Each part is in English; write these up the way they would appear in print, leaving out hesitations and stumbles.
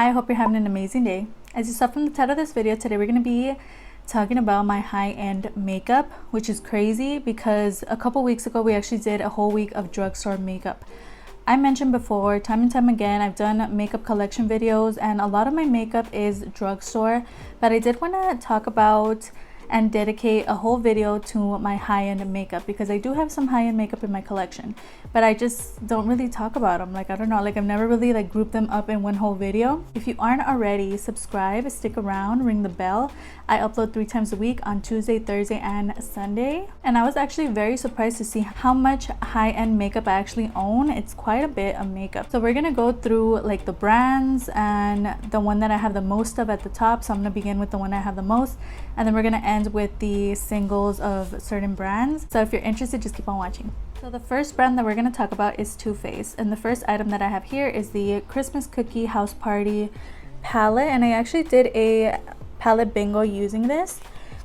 I hope you're having an amazing day. As you saw from the title of this video, today we're going to be talking about my high-end makeup, which is crazy because a couple weeks ago we actually did a whole week of drugstore makeup. I mentioned before, time and time again, I've done makeup collection videos and a lot of my makeup is drugstore, but I did want to talk about and dedicate a whole video to my high-end makeup because I do have some high-end makeup in my collection, but I just don't really talk about them. Like, I don't know, like I've never really like grouped them up in one whole video. If you aren't already, subscribe, stick around, ring the bell. I upload 3 times a week on Tuesday, Thursday, and Sunday. And I was actually very surprised to see how much high-end makeup I actually own. It's quite a bit of makeup. So we're gonna go through like the brands and the one that I have the most of at the top. So I'm gonna begin with the one I have the most, and then we're gonna end with the singles of certain brands. So if you're interested, just keep on watching. So the first brand that we're going to talk about is Too Faced, and the first item that I have here is the Christmas Cookie House Party palette, and I actually did a palette bingo using this.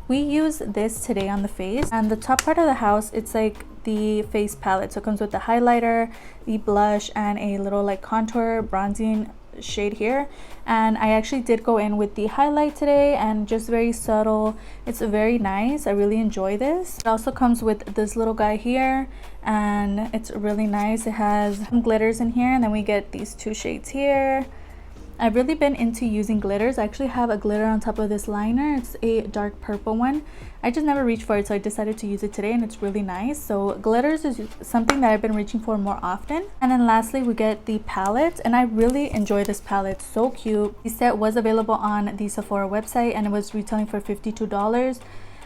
We use this today on the face, and the top part of the house, it's like the face palette, so it comes with the highlighter, the blush, and a little like contour bronzing shade here. And I actually did go in with the highlight today, and just very subtle. It's very nice. I really enjoy this. It also comes with this little guy here, and it's really nice. It has some glitters in here, and then we get these 2 shades here. I've really been into using glitters. I actually have a glitter on top of this liner. It's a dark purple one. I just never reached for it, so I decided to use it today, and it's really nice. So glitters is something that I've been reaching for more often. And then lastly, we get the palette, and I really enjoy this palette. So cute. The set was available on the Sephora website, and it was retailing for $52.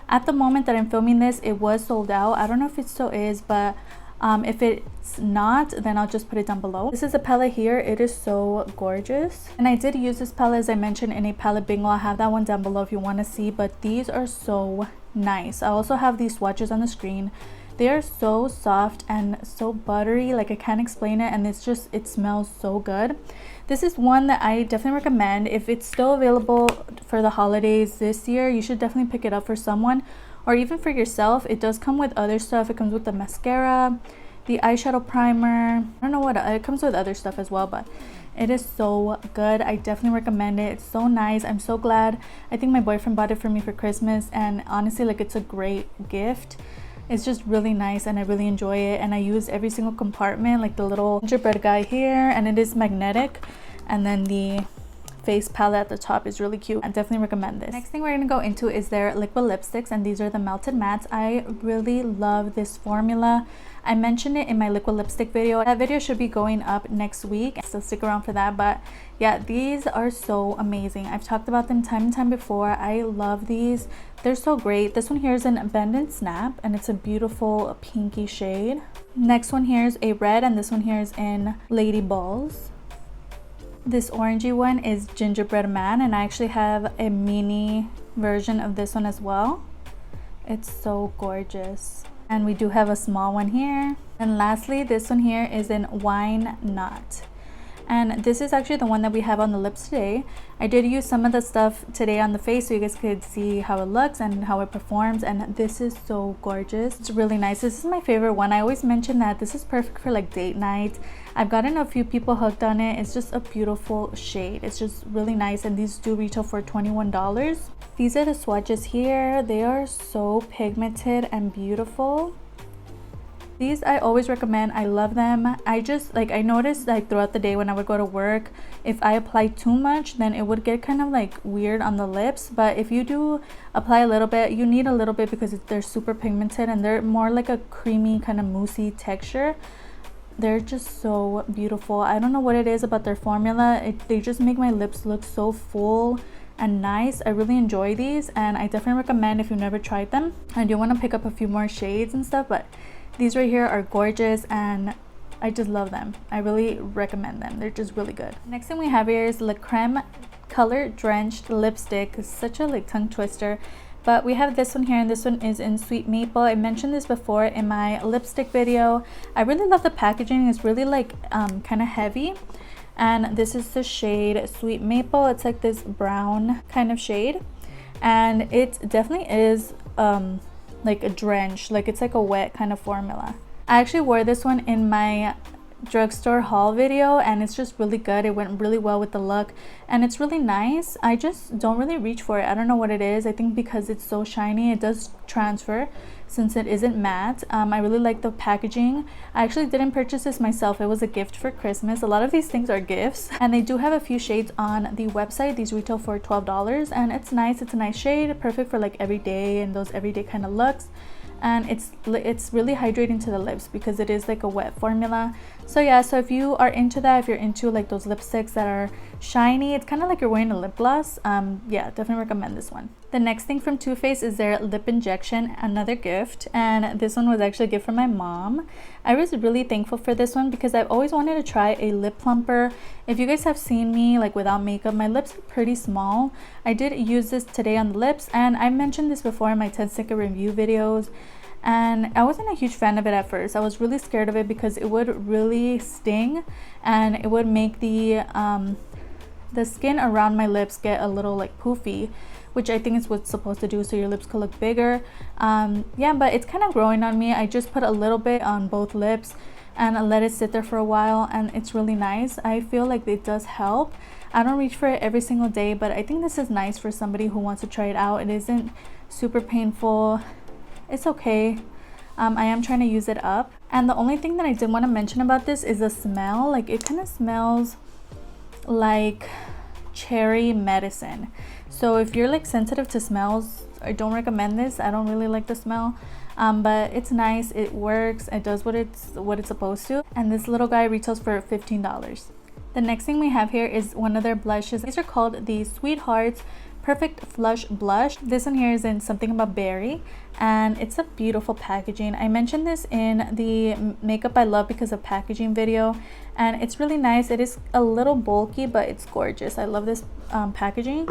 At the moment that I'm filming this, it was sold out. I don't know if it still is, but if it's not, then I'll just put it down below. This is a palette here. It is so gorgeous, and I did use this palette, as I mentioned, in a palette bingo. I'll have that one down below if you want to see, but these are so nice. I also have these swatches on the screen. They are so soft and so buttery, like I can't explain it, and it's just, it smells so good. This is one that I definitely recommend. If it's still available for the holidays this year, you should definitely pick it up for someone, or even for yourself. It does come with other stuff. It comes with the mascara, the eyeshadow primer. I don't know what, it comes with other stuff as well, but it is so good. I definitely recommend it. It's so nice. I'm so glad. I think my boyfriend bought it for me for Christmas, and honestly, like, it's a great gift. It's just really nice, and I really enjoy it, and I use every single compartment, like the little gingerbread guy here, and it is magnetic, and then the face palette at the top is really cute. I definitely recommend this. Next thing we're going to go into is their liquid lipsticks, and these are the melted mattes. I really love this formula. I mentioned it in my liquid lipstick video. That video should be going up next week, so stick around for that. But yeah, these are so amazing. I've talked about them time and time before. I love these. They're so great. This one here is in Bend and Snap, and it's a beautiful pinky shade. Next one here is a red, and this one here is in Lady Balls. This orangey one is Gingerbread Man, and I actually have a mini version of this one as well. It's so gorgeous. And we do have a small one here. And lastly, this one here is in Wine Knot. And this is actually the one that we have on the lips today. I did use some of the stuff today on the face so you guys could see how it looks and how it performs, and this is so gorgeous. It's really nice. This is my favorite one. I always mention that this is perfect for like date night. I've gotten a few people hooked on it. It's just a beautiful shade. It's just really nice, and these do retail for $21. These are the swatches here. They are so pigmented and beautiful. These I always recommend. I love them. I just like, I noticed like throughout the day when I would go to work, if I apply too much, then it would get kind of like weird on the lips. But if you do apply a little bit, you need a little bit because they're super pigmented, and they're more like a creamy kind of moussey texture. They're just so beautiful. I don't know what it is about their formula. They just make my lips look so full and nice. I really enjoy these, and I definitely recommend if you've never tried them. I do want to pick up a few more shades and stuff, but these right here are gorgeous, and I just love them. I really recommend them. They're just really good. Next thing we have here is La Creme Color Drenched Lipstick. It's such a like tongue twister. But we have this one here, and this one is in Sweet Maple. I mentioned this before in my lipstick video. I really love the packaging. It's really like kind of heavy. And this is the shade Sweet Maple. It's like this brown kind of shade. And it definitely is like a drench, like it's like a wet kind of formula. I actually wore this one in my drugstore haul video, and it's just really good. It went really well with the look, and it's really nice. I just don't really reach for it. I don't know what it is. I think because it's so shiny, it does transfer since it isn't matte. I really like the packaging. I actually didn't purchase this myself. It was a gift for Christmas. A lot of these things are gifts, and they do have a few shades on the website. These retail for $12, and it's nice. It's a nice shade, perfect for like everyday and those everyday kind of looks. And it's really hydrating to the lips because it is like a wet formula. So yeah, so if you are into that, if you're into like those lipsticks that are shiny, it's kind of like you're wearing a lip gloss. Yeah, definitely recommend this one. The next thing from Too Faced is their lip injection, another gift, and this one was actually a gift from my mom. I was really thankful for this one because I've always wanted to try a lip plumper. If you guys have seen me like without makeup, my lips are pretty small. I did use this today on the lips, and I mentioned this before in my 10-second review videos, and I wasn't a huge fan of it at first. I was really scared of it because it would really sting, and it would make the skin around my lips get a little like poofy, which I think is what's supposed to do so your lips could look bigger. Yeah, but it's kind of growing on me. I just put a little bit on both lips and I let it sit there for a while, and it's really nice. I feel like it does help. I don't reach for it every single day, but I think this is nice for somebody who wants to try it out. It isn't super painful. It's okay. I am trying to use it up. And the only thing that I did want to mention about this is the smell. Like, it kind of smells like cherry medicine. So if you're like sensitive to smells, I don't recommend this. I don't really like the smell, but it's nice. It works. It does what it's supposed to. And this little guy retails for $15. The next thing we have here is one of their blushes. These are called the Sweethearts Perfect Flush Blush. This one here is in Something About Berry, and it's a beautiful packaging. I mentioned this in the Makeup I Love Because of Packaging video, and it's really nice. It is a little bulky, but it's gorgeous. I love this packaging.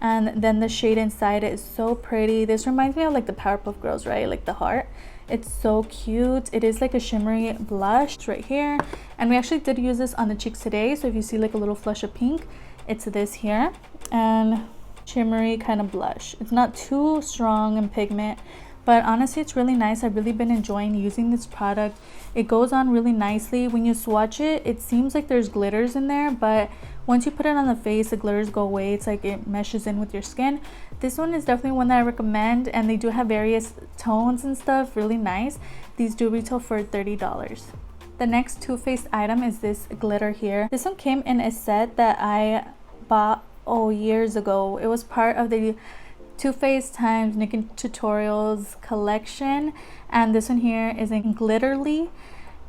And then the shade inside it is so pretty. This reminds me of like the Powerpuff Girls, right? Like the heart. It's so cute. It is like a shimmery blush. It's right here. And we actually did use this on the cheeks today. So if you see like a little flush of pink, it's this here. And shimmery kind of blush. It's not too strong in pigment, but honestly it's really nice. I've really been enjoying using this product. It goes on really nicely. When you swatch it, it seems like there's glitters in there, but once you put it on the face, the glitters go away. It's like it meshes in with your skin. This one is definitely one that I recommend, and they do have various tones and stuff. Really nice. These do retail for $30. The next Too Faced item is this glitter here. This one came in a set that I bought years ago. It was part of the Too Faced times Naked Tutorials collection, and this one here is in Glitterly,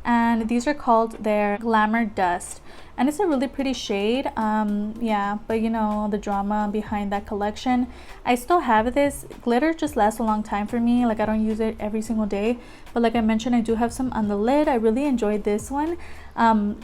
and these are called their Glamour Dust, and it's a really pretty shade. Yeah, but you know the drama behind that collection. I still have this. Glitter just lasts a long time for me. Like, I don't use it every single day, but like I mentioned, I do have some on the lid. I really enjoyed this one.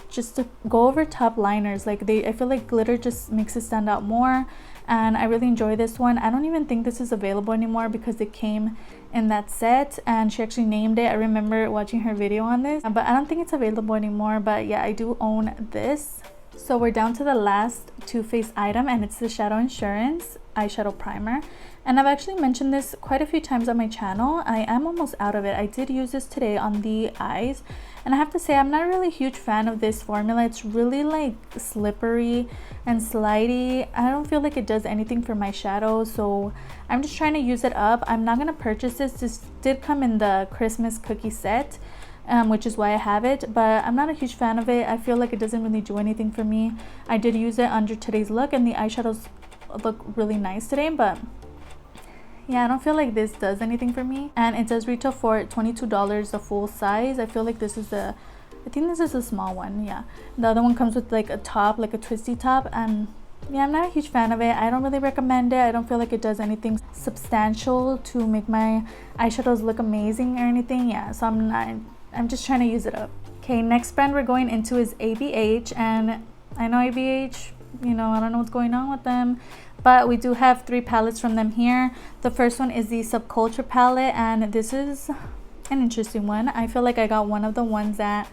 Just to go over top liners, like I feel like glitter just makes it stand out more, and I really enjoy this one. I don't even think this is available anymore because it came in that set, and she actually named it. I remember watching her video on this, but I don't think it's available anymore. But yeah, I do own this. So we're down to the last Too Faced item, and it's the Shadow Insurance eyeshadow primer. And I've actually mentioned this quite a few times on my channel. I am almost out of it. I did use this today on the eyes, and I have to say I'm not really a huge fan of this formula. It's really like slippery and slidey. I don't feel like it does anything for my shadow, so I'm just trying to use it up. I'm not gonna purchase this. This did come in the Christmas cookie set, which is why I have it, but I'm not a huge fan of it. I feel like it doesn't really do anything for me. I did use it under today's look, and the eyeshadows look really nice today, but yeah, I don't feel like this does anything for me. And it does retail for $22, the full size. I feel like this is I think this is a small one. Yeah, the other one comes with like a top, like a twisty top, and yeah, I'm not a huge fan of it. I don't really recommend it. I don't feel like it does anything substantial to make my eyeshadows look amazing or anything. Yeah, so I'm just trying to use it up. Okay, next brand we're going into is ABH, and I know ABH, you know, I don't know what's going on with them, but we do have 3 palettes from them here. The first one is the Subculture palette, and this is an interesting one. I feel like I got one of the ones that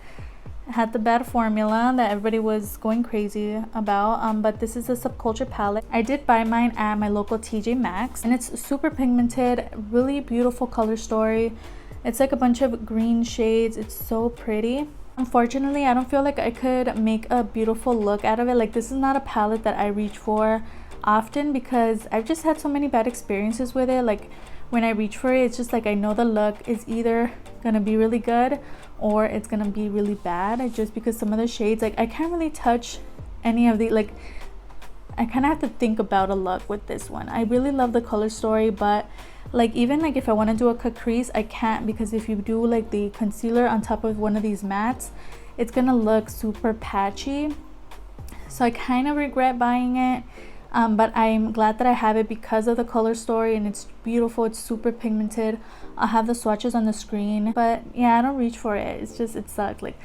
had the bad formula that everybody was going crazy about, but this is a Subculture palette. I did buy mine at my local TJ Maxx, and it's super pigmented, really beautiful color story. It's like a bunch of green shades. It's so pretty. Unfortunately, I don't feel like I could make a beautiful look out of it. Like, this is not a palette that I reach for often because I've just had so many bad experiences with it. Like, when I reach for it, it's just like I know the look is either gonna be really good or it's gonna be really bad, just because some of the shades, like, I can't really touch any of the, like, I kind of have to think about a look with this one. I really love the color story, but like, even like if I want to do a cut crease, I can't, because if you do like the concealer on top of one of these mattes, it's gonna look super patchy. So I kind of regret buying it, but I'm glad that I have it because of the color story, and it's beautiful. It's super pigmented. I'll have the swatches on the screen, but yeah, I don't reach for it. It's just, it sucked. Like,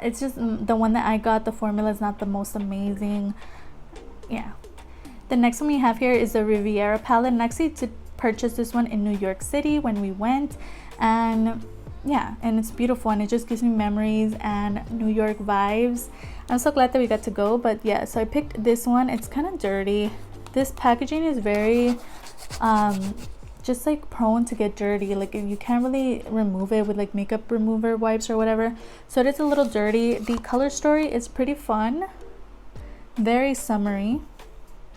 it's just the one that I got, the formula is not the most amazing. Yeah. The next one we have here is the Riviera palette, and actually did purchase this one in New York City when we went, and yeah, and it's beautiful, and it just gives me memories and New York vibes. I'm so glad that we got to go. But yeah, so I picked this one. It's kind of dirty. This packaging is very just like prone to get dirty. Like, you can't really remove it with like makeup remover wipes or whatever, so it is a little dirty. The color story is pretty fun, very summery.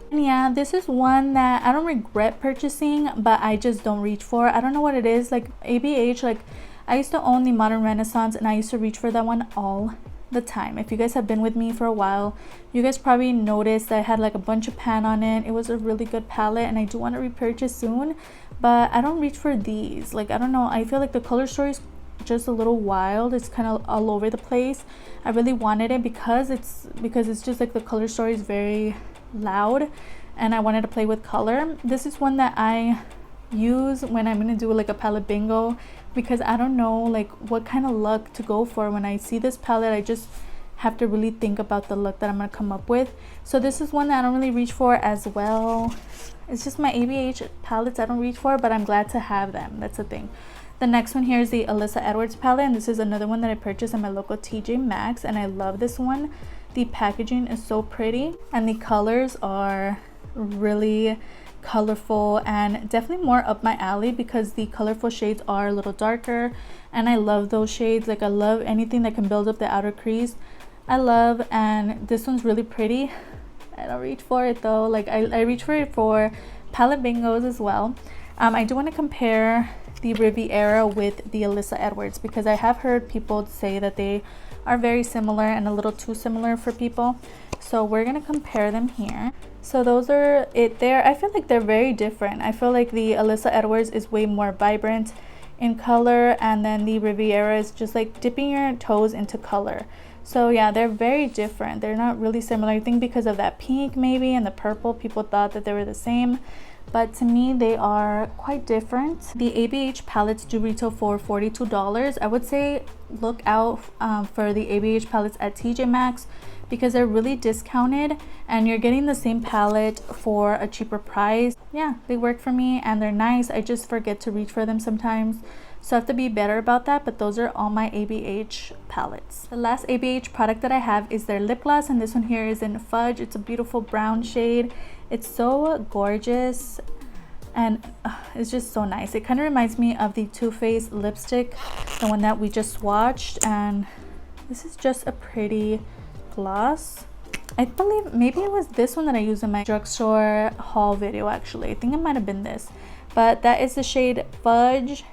And yeah, this is one that I don't regret purchasing, but I just don't reach for. I don't know what it is. Like, ABH, like, I used to own the Modern Renaissance, and I used to reach for that one all the time. If you guys have been with me for a while, you guys probably noticed that I had like a bunch of pan on it. It was a really good palette, and I do want to repurchase soon, but I don't reach for these. Like, I don't know, I feel like the color story is just a little wild. It's kind of all over the place. I really wanted it because it's just like the color story is very loud, and I wanted to play with color. This is one that I use when I'm gonna do like a palette bingo, because I don't know like what kind of look to go for. When I see this palette, I just have to really think about the look that I'm gonna come up with. So this is one that I don't really reach for as well. It's just my ABH palettes I don't reach for, but I'm glad to have them. That's the thing. The next one here is the Alyssa Edwards palette, and this is another one that I purchased at my local TJ Maxx, and I love this one. The packaging is so pretty, and the colors are really colorful and definitely more up my alley, because the colorful shades are a little darker, and I love those shades. Like, I love anything that can build up the outer crease. I love, and this one's really pretty. I don't reach for it though. Like, I reach for it for palette bingos as well. I do want to compare the Riviera with the Alyssa Edwards, because I have heard people say that they are very similar and a little too similar for people. So we're gonna compare them here. So those are it there. I feel like they're very different. I feel like the Alyssa Edwards is way more vibrant in color, and then the Riviera is just like dipping your toes into color. So yeah, they're very different. They're not really similar. I think because of that pink maybe and the purple, people thought that they were the same, but to me they are quite different. The ABH palettes do retail for $42. I would say look out for the ABH palettes at TJ Maxx, because they're really discounted and you're getting the same palette for a cheaper price. Yeah, they work for me and they're nice. I just forget to reach for them sometimes, so I have to be better about that. But those are all my ABH palettes. The last ABH product that I have is their lip gloss, and this one here is in Fudge. It's a beautiful brown shade. It's so gorgeous, and it's just so nice. It kind of reminds me of the Too Faced lipstick, the one that we just swatched, and this is just a pretty gloss. I believe maybe it was this one that I used in my drugstore haul video. Actually, I think it might have been this, but that is the shade Fudge.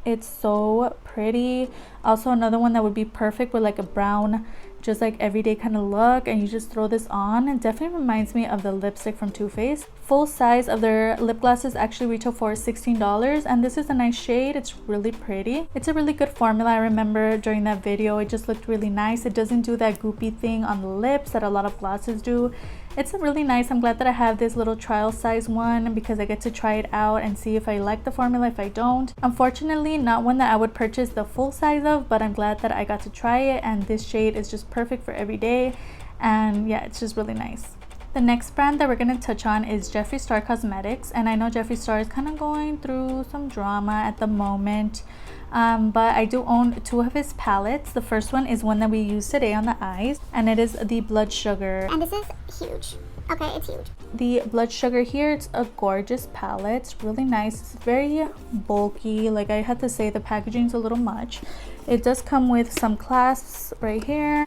It's so pretty. Also another one that would be perfect with like a brown, just like everyday kind of look, and you just throw this on. It definitely reminds me of the lipstick from Too Faced. Full size of their lip glosses actually retail for $16, and this is a nice shade. It's really pretty. It's a really good formula. I remember during that video it just looked really nice. It doesn't do that goopy thing on the lips that a lot of glosses do. It's a really nice. I'm glad that I have this little trial size one, because I get to try it out and see if I like the formula, if I don't. Unfortunately, not one that I would purchase the full size of, but I'm glad that I got to try it, and this shade is just perfect for every day. And yeah, it's just really nice. The next brand that we're going to touch on is Jeffree Star Cosmetics, and I know Jeffree Star is kind of going through some drama at the moment, but I do own two of his palettes. The first one is one that we used today on the eyes, and it is the Blood Sugar. And this is huge. Okay, it's huge. The blood sugar here, it's a gorgeous palette. It's really nice. It's very bulky. Like, I had to say the packaging's a little much. It does come with some clasps right here.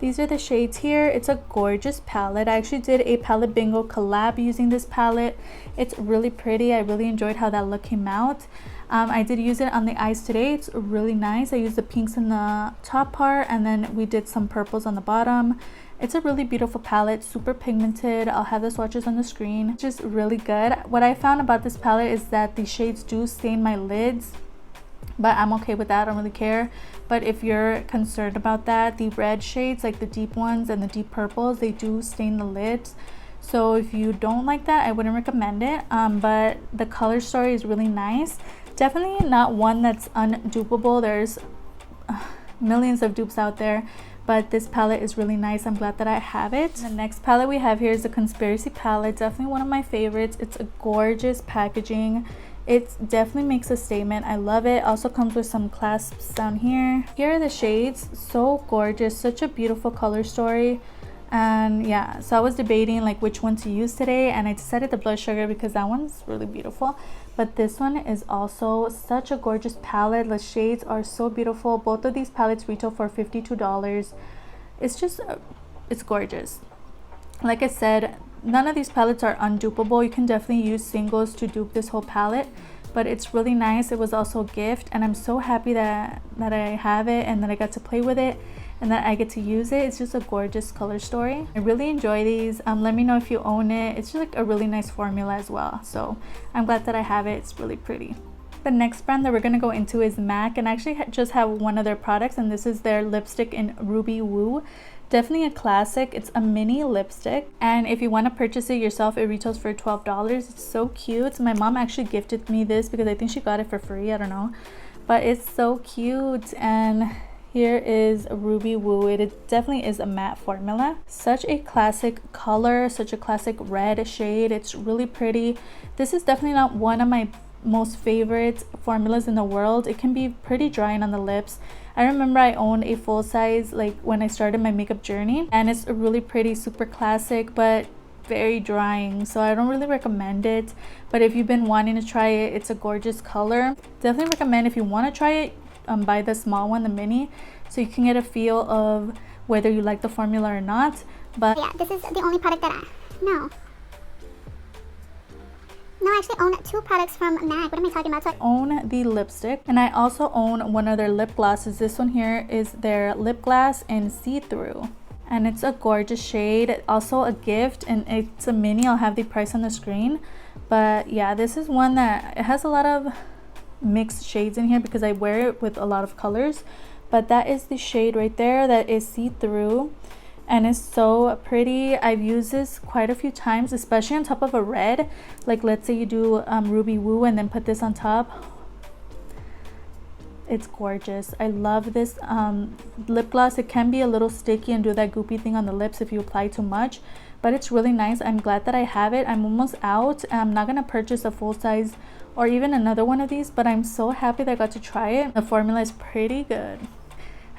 These are the shades here. It's a gorgeous palette. I actually did a palette bingo collab using this palette. It's really pretty. I really enjoyed how that look came out. I did use it on the eyes today. It's really nice. I used the pinks in the top part, and then we did some purples on the bottom. It's a really beautiful palette, super pigmented. I'll have the swatches on the screen. It's just really good. What I found about this palette is that the shades do stain my lids, but I'm okay with that. I don't really care. But if you're concerned about that, the red shades, like the deep ones and the deep purples, they do stain the lids. So if you don't like that, I wouldn't recommend it. But the color story is really nice. Definitely not one that's undupable. There's millions of dupes out there, but this palette is really nice. I'm glad that I have it. The next palette we have here is the Conspiracy palette. Definitely one of my favorites. It's a gorgeous packaging. It definitely makes a statement. I love it. Also comes with some clasps down here. Here are the shades. So gorgeous. Such a beautiful color story. And yeah, so I was debating like which one to use today, and I decided the blood sugar because that one's really beautiful. But this one is also such a gorgeous palette. The shades are so beautiful. Both of these palettes retail for $52. It's just, it's gorgeous. Like I said, none of these palettes are undupable. You can definitely use singles to dupe this whole palette, but it's really nice. It was also a gift, and I'm so happy that I have it and that I got to play with it and that I get to use it. It's just a gorgeous color story. I really enjoy these. Let me know if you own it. It's just like a really nice formula as well. So I'm glad that I have it. It's really pretty. The next brand that we're gonna go into is MAC, and I actually just have one of their products, and this is their lipstick in Ruby Woo. Definitely a classic. It's a mini lipstick, and if you want to purchase it yourself, it retails for $12. It's so cute. My mom actually gifted me this because I think she got it for free. I don't know, but it's so cute. And here is Ruby Woo. It definitely is a matte formula. Such a classic color, such a classic red shade. It's really pretty. This is definitely not one of my most favorite formulas in the world. It can be pretty drying on the lips. I remember I owned a full size like when I started my makeup journey, and it's a really pretty, super classic, but very drying, so I don't really recommend it. But if you've been wanting to try it, it's a gorgeous color. Definitely recommend if you want to try it, buy the small one, the mini, so you can get a feel of whether you like the formula or not. But yeah, this is the only product that I actually own two products from MAC. What am I talking about? I own the lipstick, and I also own one of their lip glosses. This one here is their lip gloss in see-through, and it's a gorgeous shade. Also a gift, and it's a mini. I'll have the price on the screen. But yeah, this is one that it has a lot of mixed shades in here because I wear it with a lot of colors. But that is the shade right there that is see-through, and it's so pretty. I've used this quite a few times, especially on top of a red. Like let's say you do Ruby Woo and then put this on top. It's gorgeous. I love this lip gloss. It can be a little sticky and do that goopy thing on the lips if you apply too much, but it's really nice. I'm glad that I have it. I'm almost out. I'm not gonna purchase a full size or even another one of these, but I'm so happy that I got to try it. The formula is pretty good.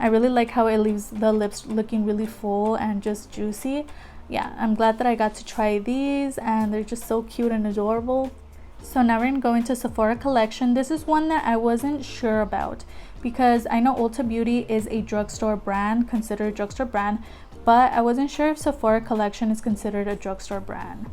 I really like how it leaves the lips looking really full and just juicy. Yeah, I'm glad that I got to try these, and they're just so cute and adorable. So now we're gonna go into Sephora collection. This is one that I wasn't sure about because I know Ulta Beauty is a drugstore brand, considered a drugstore brand, but I wasn't sure if Sephora collection is considered a drugstore brand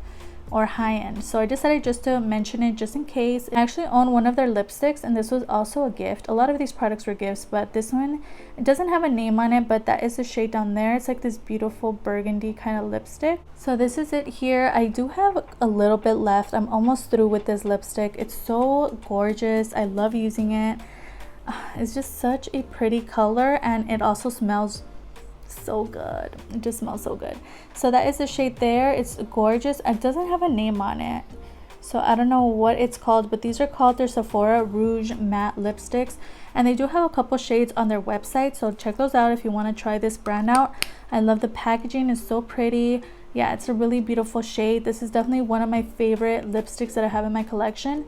or high-end, so I decided just to mention it just in case. I actually own one of their lipsticks, and this was also a gift. A lot of these products were gifts, but this one, it doesn't have a name on it, but that is the shade down there. It's like this beautiful burgundy kind of lipstick. So this is it here. I do have a little bit left. I'm almost through with this lipstick. It's so gorgeous. I love using it. It's just such a pretty color, and it also smells so good. It just smells so good. So that is the shade there. It's gorgeous. It doesn't have a name on it, so I don't know what it's called, but these are called their Sephora Rouge Matte Lipsticks, and they do have a couple shades on their website, so check those out if you want to try this brand out. I love the packaging. It's so pretty. Yeah, it's a really beautiful shade. This is definitely one of my favorite lipsticks that I have in my collection,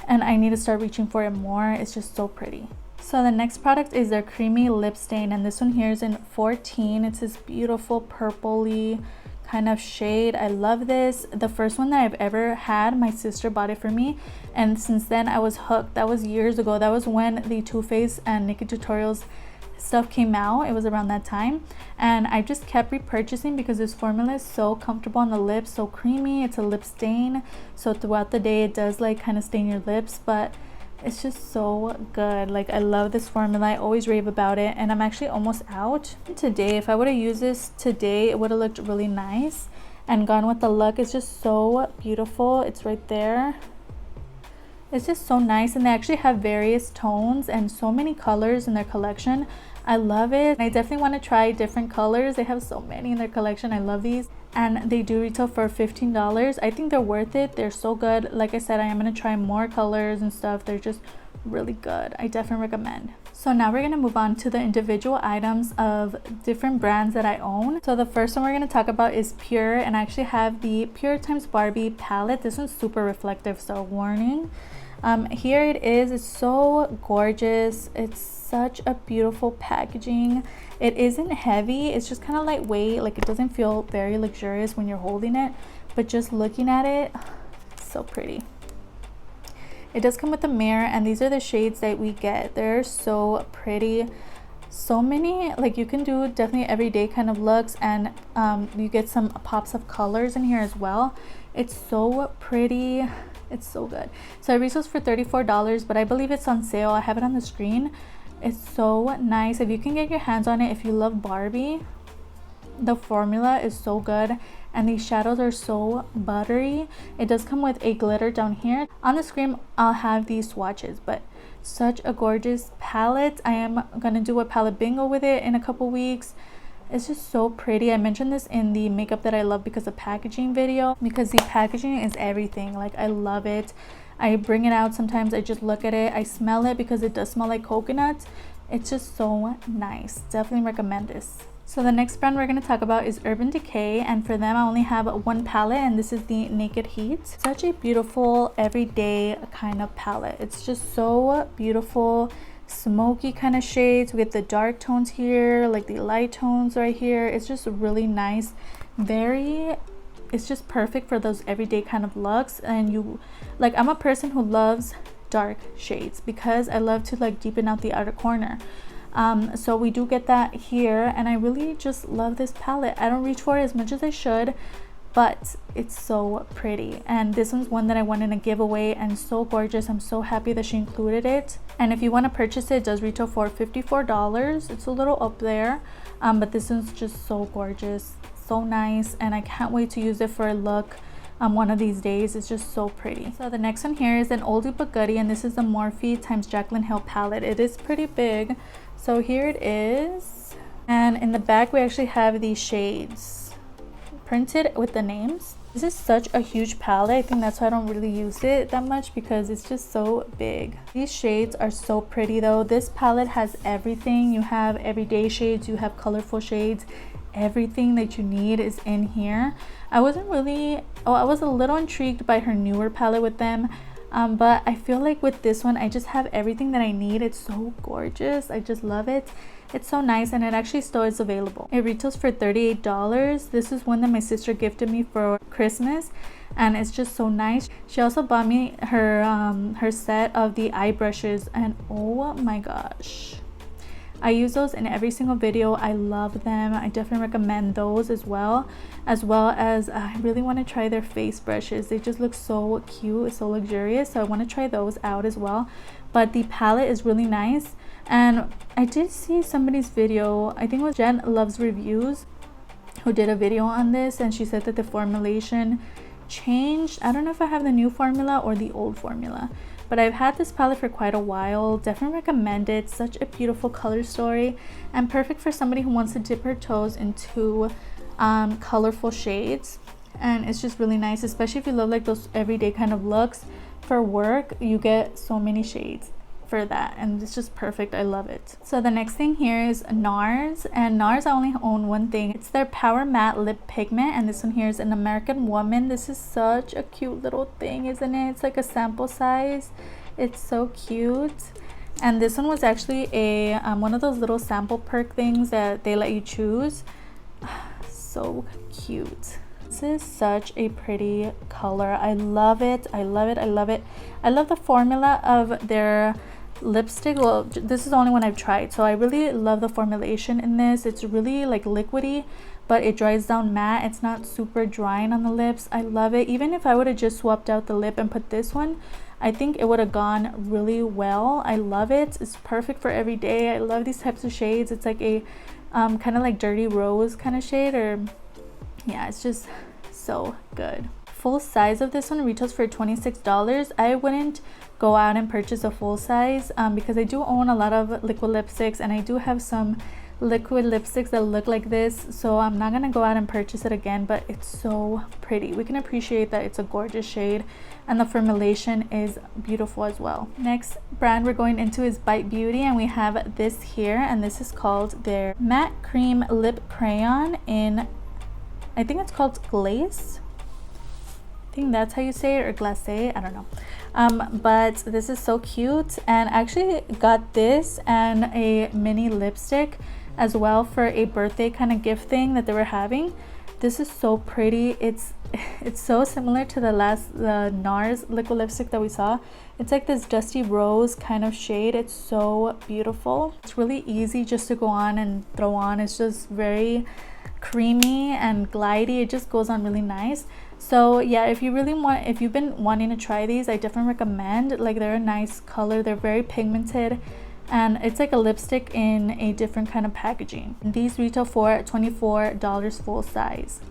and I need to start reaching for it more. It's just so pretty. So the next product is their creamy lip stain, and this one here is in 14. It's this beautiful purpley kind of shade. I love this. The first one that I've ever had, my sister bought it for me, and since then I was hooked. That was years ago. That was when the Too Faced and Naked Tutorials stuff came out. It was around that time, and I just kept repurchasing because this formula is so comfortable on the lips, so creamy. It's a lip stain, so throughout the day it does like kind of stain your lips, but it's just so good. Like, I love this formula. I always rave about it, and I'm actually almost out today. If I would have used this today, it would have looked really nice and gone with the look. It's just so beautiful. It's right there. It's just so nice, and they actually have various tones and so many colors in their collection. I love it. I definitely want to try different colors. They have so many in their collection. I love these, and they do retail for $15. I think they're worth it. They're so good. Like I said, I am going to try more colors and stuff. They're just really good. I definitely recommend. So now we're going to move on to the individual items of different brands that I own. So the first one we're going to talk about is Pure, and I actually have the Pure Times Barbie palette. This one's super reflective, so warning. Here it is. It's so gorgeous. It's such a beautiful packaging. It isn't heavy. It's just kind of lightweight. Like, it doesn't feel very luxurious when you're holding it, but just looking at it, it's so pretty. It does come with a mirror, and these are the shades that we get. They're so pretty. So many, like, you can do definitely everyday kind of looks, and you get some pops of colors in here as well. It's so pretty. It's so good. So it retails for $34, but I believe it's on sale. I have it on the screen. It's so nice. If you can get your hands on it, if you love Barbie, the formula is so good, and these shadows are so buttery. It does come with a glitter down here. On the screen I'll have these swatches, but such a gorgeous palette. I am gonna do a palette bingo with it in a couple weeks. It's just so pretty. I mentioned this in the makeup that I love because of packaging video, because the packaging is everything. Like, I love it. I bring it out sometimes. I just look at it. I smell it because it does smell like coconut. It's just so nice. Definitely recommend this. So the next brand we're going to talk about is Urban Decay, and for them I only have one palette, and this is the Naked Heat. Such a beautiful everyday kind of palette. It's just so beautiful. Smoky kind of shades. We get the dark tones here, like the light tones right here. It's just really nice. It's just perfect for those everyday kind of looks. And you, like, I'm a person who loves dark shades because I love to like deepen out the outer corner. So we do get that here, and I really just love this palette. I don't reach for it as much as I should, but it's so pretty. And this one's one that I won in a giveaway, and so gorgeous. I'm so happy that she included it. And if you want to purchase it, it does retail for $54. It's a little up there, but this one's just so gorgeous, so nice, and I can't wait to use it for a look one of these days. It's just so pretty. So the next one here is an oldie but goodie, and this is the Morphe times Jaclyn Hill palette. It is pretty big. So here it is, and in the back we actually have these shades printed with the names. This is such a huge palette. I think that's why I don't really use it that much, because it's just so big. These shades are so pretty though. This palette has everything. You have everyday shades, you have colorful shades. Everything that you need is in here. I was a little intrigued by her newer palette with them, but I feel like with this one I just have everything that I need. It's so gorgeous. I just love it. It's so nice, and it actually still is available. It retails for $38. This is one that my sister gifted me for Christmas, and it's just so nice. She also bought me her set of the eye brushes, and oh my gosh, I use those in every single video. I love them. I definitely recommend those as well as I really want to try their face brushes. They just look so cute, so luxurious, so I want to try those out as well. But the palette is really nice, and I did see somebody's video, I think it was Jen Loves Reviews, who did a video on this, and she said that the formulation changed. I don't know if I have the new formula or the old formula, but I've had this palette for quite a while. Definitely recommend it. Such a beautiful color story, and perfect for somebody who wants to dip her toes into colorful shades. And it's just really nice, especially if you love like those everyday kind of looks for work. You get so many shades for that, and it's just perfect. I love it. So the next thing here is NARS, and NARS, I only own one thing. It's their Powermatte lip pigment, and this one here is an American Woman. This is such a cute little thing, isn't it? It's like a sample size. It's so cute. And this one was actually a one of those little sample perk things that they let you choose. so cute. This is such a pretty color. I love it. I love it. I love it. I love the formula of their lipstick. Well, this is the only one I've tried, so I really love the formulation in this. It's really like liquidy, but it dries down matte. It's not super drying on the lips. I love it. Even if I would have just swapped out the lip and put this one, I think it would have gone really well. I love it. It's perfect for every day. I love these types of shades. It's like a kind of like dirty rose kind of shade, or yeah, it's just so good. Full size of this one retails for $26. I wouldn't go out and purchase a full size because I do own a lot of liquid lipsticks, and I do have some liquid lipsticks that look like this, so I'm not gonna go out and purchase it again, but it's so pretty. We can appreciate that it's a gorgeous shade, and the formulation is beautiful as well. Next brand we're going into is Bite Beauty, and we have this here, and this is called their Matte Cream Lip Crayon in, I think it's called Glace. I think that's how you say it, or glacé, I don't know. But this is so cute, and I actually got this and a mini lipstick as well for a birthday kind of gift thing that they were having. This is so pretty. It's so similar to the NARS liquid lipstick that we saw. It's like this dusty rose kind of shade. It's so beautiful. It's really easy just to go on and throw on. It's just very creamy and glidey. It just goes on really nice. So yeah, if you've been wanting to try these, I definitely recommend. Like, they're a nice color, they're very pigmented, and it's like a lipstick in a different kind of packaging. These retail for $24 full size.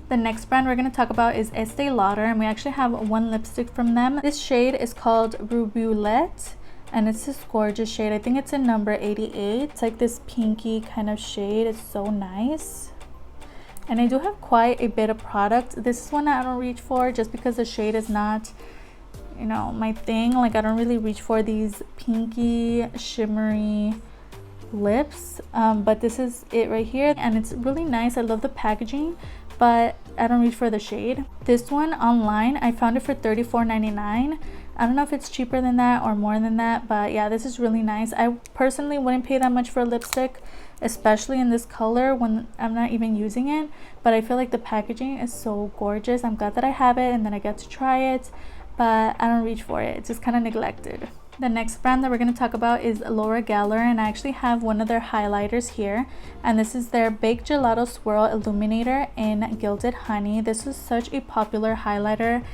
The next brand we're going to talk about is Estee Lauder, and we actually have one lipstick from them. This shade is called Rubulette, and it's this gorgeous shade. I think it's in number 88. It's like this pinky kind of shade. It's so nice. And I do have quite a bit of product. This is one I don't reach for just because the shade is not, you know, my thing. Like, I don't really reach for these pinky shimmery lips, but this is it right here, and it's really nice. I love the packaging, but I don't reach for the shade. This one online, I found it for $34.99. I don't know if it's cheaper than that or more than that, but yeah, this is really nice. I personally wouldn't pay that much for a lipstick, especially in this color when I'm not even using it, but I feel like the packaging is so gorgeous. I'm glad that I have it and then I get to try it, but I don't reach for it. It's just kind of neglected. The next brand that we're going to talk about is Laura Geller, and I actually have one of their highlighters here, and this is their Baked Gelato Swirl Illuminator in Gilded Honey. This is such a popular highlighter.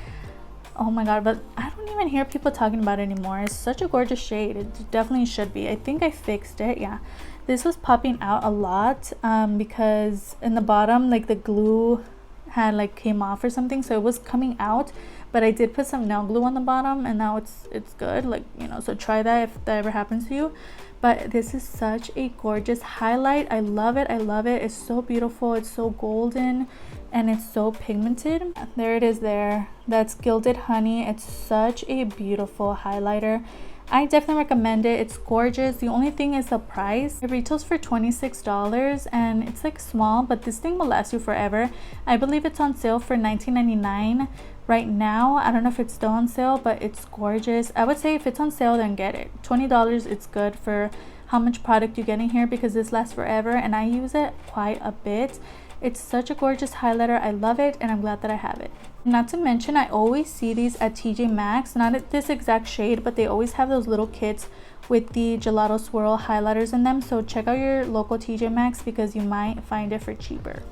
Oh my god, but I don't even hear people talking about it anymore. It's such a gorgeous shade. It definitely should be. I think I fixed it. Yeah, this was popping out a lot because in the bottom, like, the glue had like came off or something, so it was coming out, but I did put some nail glue on the bottom, and now it's good. Like, you know, so try that if that ever happens to you. But this is such a gorgeous highlight. I love it. I love it. It's so beautiful. It's so golden, and it's so pigmented. There it is there. That's Gilded Honey. It's such a beautiful highlighter. I definitely recommend it. It's gorgeous. The only thing is the price. It retails for $26, and it's like small, but this thing will last you forever. I believe it's on sale for $19.99 right now. I don't know if it's still on sale, but it's gorgeous. I would say if it's on sale, then get it. $20, it's good for how much product you get in here, because this lasts forever, and I use it quite a bit. It's such a gorgeous highlighter. I love it, and I'm glad that I have it. Not to mention, I always see these at TJ Maxx, not at this exact shade, but they always have those little kits with the Gelato Swirl highlighters in them. So check out your local TJ Maxx because you might find it for cheaper.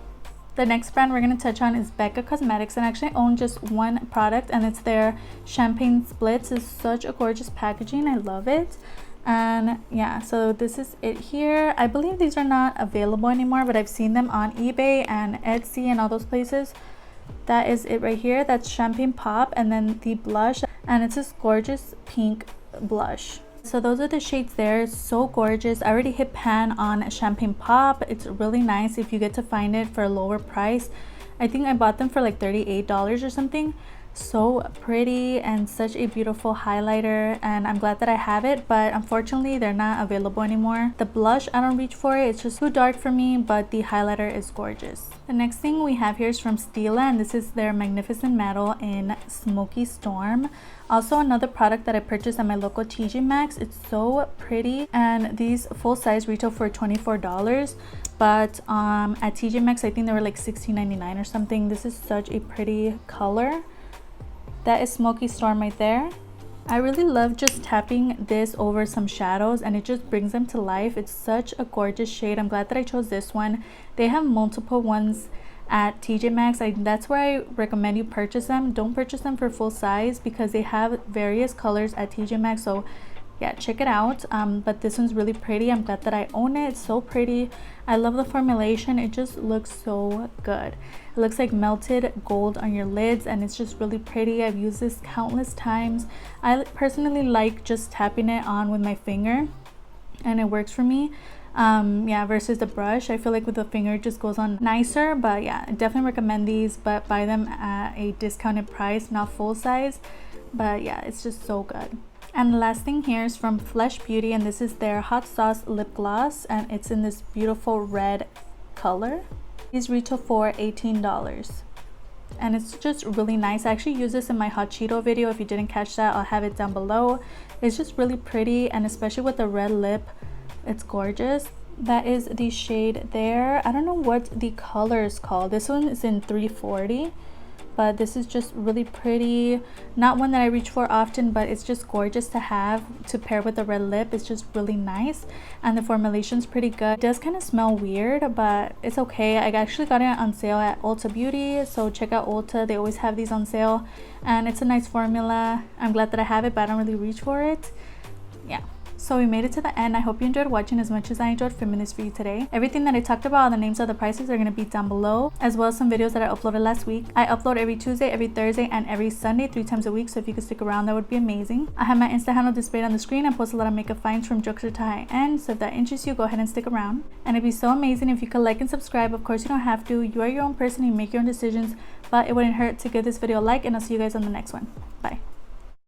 The next brand we're going to touch on is Becca Cosmetics, and I actually own just one product, and it's their Champagne Splits. It's such a gorgeous packaging. I love it. And yeah, so this is it here. I believe these are not available anymore, but I've seen them on eBay and Etsy and all those places. That is it right here. That's Champagne Pop, and then the blush, and it's this gorgeous pink blush. So those are the shades there. It's so gorgeous. I already hit pan on Champagne Pop. It's really nice if you get to find it for a lower price. I think I bought them for like $38 or something. So pretty and such a beautiful highlighter, and I'm glad that I have it, but unfortunately they're not available anymore. The blush, I don't reach for it, it's just too dark for me, but the highlighter is gorgeous. The next thing we have here is from Stila, and this is their Magnificent Metal in Smoky Storm. Also another product that I purchased at my local TJ Maxx. It's so pretty, and these full size retail for $24, but at TJ Maxx I think they were like $16.99 or something. This is such a pretty color. That is Smoky Storm right there. I really love just tapping this over some shadows and it just brings them to life. It's such a gorgeous shade. I'm glad that I chose this one. They have multiple ones at TJ Maxx. That's where I recommend you purchase them. Don't purchase them for full size because they have various colors at TJ Maxx. So yeah, check it out. But this one's really pretty. I'm glad that I own it. It's so pretty. I love the formulation. It just looks so good. It looks like melted gold on your lids, and it's just really pretty. I've used this countless times. I personally like just tapping it on with my finger, and it works for me. Yeah, versus the brush, I feel like with the finger it just goes on nicer. But yeah, I definitely recommend these, but buy them at a discounted price, not full size. But yeah, it's just so good. And the last thing here is from Flesh Beauty, and this is their Hot Sauce Lip Gloss, and it's in this beautiful red color. These retail for $18, and it's just really nice. I actually use this in my Hot Cheeto video. If you didn't catch that, I'll have it down below. It's just really pretty, and especially with the red lip, it's gorgeous. That is the shade there. I don't know what the color is called. This one is in 340. But this is just really pretty. Not one that I reach for often, but it's just gorgeous to have to pair with the red lip. It's just really nice, and the formulation's pretty good. It does kind of smell weird, but it's okay. I actually got it on sale at Ulta Beauty, so check out Ulta. They always have these on sale, and it's a nice formula. I'm glad that I have it, but I don't really reach for it. Yeah. So we made it to the end. I hope you enjoyed watching as much as I enjoyed filming this for you today. Everything that I talked about, the names of the prices are going to be down below, as well as some videos that I uploaded last week. I upload every Tuesday, every Thursday, and every Sunday, 3 times a week, so if you could stick around, that would be amazing. I have my Insta handle displayed on the screen. I post a lot of makeup finds from drugstore to high end, so if that interests you, go ahead and stick around. And it'd be so amazing if you could like and subscribe. Of course, you don't have to. You are your own person, you make your own decisions, but it wouldn't hurt to give this video a like, and I'll see you guys on the next one. Bye.